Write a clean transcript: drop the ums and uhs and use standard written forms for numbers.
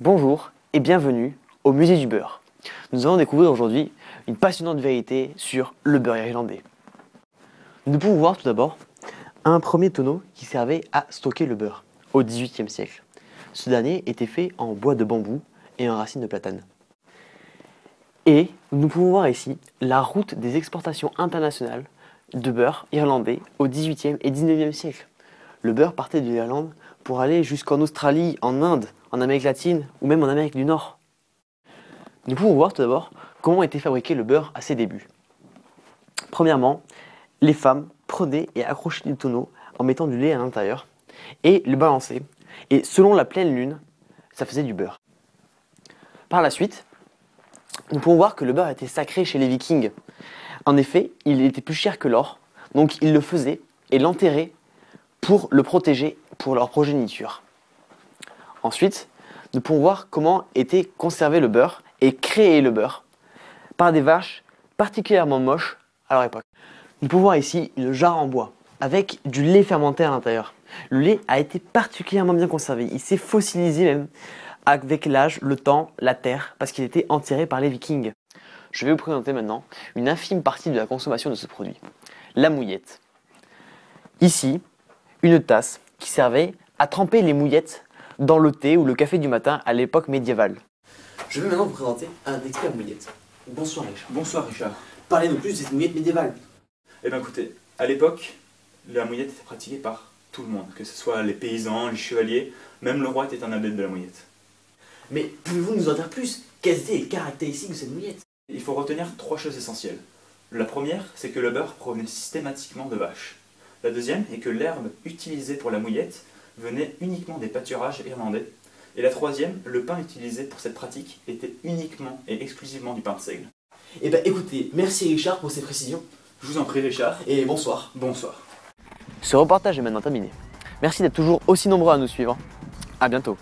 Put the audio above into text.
Bonjour et bienvenue au musée du beurre. Nous allons découvrir aujourd'hui une passionnante vérité sur le beurre irlandais. Nous pouvons voir tout d'abord un premier tonneau qui servait à stocker le beurre au XVIIIe siècle. Ce dernier était fait en bois de bambou et en racines de platane. Et nous pouvons voir ici la route des exportations internationales de beurre irlandais au XVIIIe et XIXe siècle. Le beurre partait de l'Irlande pour aller jusqu'en Australie, en Inde, en Amérique latine ou même en Amérique du Nord. Nous pouvons voir tout d'abord comment était fabriqué le beurre à ses débuts. Premièrement, les femmes prenaient et accrochaient du tonneau en mettant du lait à l'intérieur et le balançaient. Et selon la pleine lune, ça faisait du beurre. Par la suite, nous pouvons voir que le beurre était sacré chez les Vikings. En effet, il était plus cher que l'or, donc ils le faisaient et l'enterraient pour le protéger pour leur progéniture. Ensuite, nous pouvons voir comment était conservé le beurre et créé le beurre par des vaches particulièrement moches à leur époque. Nous pouvons voir ici une jarre en bois avec du lait fermenté à l'intérieur. Le lait a été particulièrement bien conservé, il s'est fossilisé même avec l'âge, le temps, la terre, parce qu'il était enterré par les Vikings. Je vais vous présenter maintenant une infime partie de la consommation de ce produit, la mouillette. Ici, une tasse qui servait à tremper les mouillettes dans le thé ou le café du matin à l'époque médiévale. Je vais maintenant vous présenter un expert mouillette. Bonsoir Richard. Bonsoir Richard. Parlez-nous plus de cette mouillette médiévale. Eh bien écoutez, à l'époque, la mouillette était pratiquée par tout le monde, que ce soit les paysans, les chevaliers, même le roi était un adepte de la mouillette. Mais pouvez-vous nous en dire plus? Quelles étaient les caractéristiques de cette mouillette? Il faut retenir trois choses essentielles. La première, c'est que le beurre provenait systématiquement de vaches. La deuxième est que l'herbe utilisée pour la mouillette venait uniquement des pâturages irlandais. Et la troisième, le pain utilisé pour cette pratique était uniquement et exclusivement du pain de seigle. Eh bien écoutez, merci Richard pour ces précisions. Je vous en prie Richard. Et bonsoir. Bonsoir. Ce reportage est maintenant terminé. Merci d'être toujours aussi nombreux à nous suivre. À bientôt.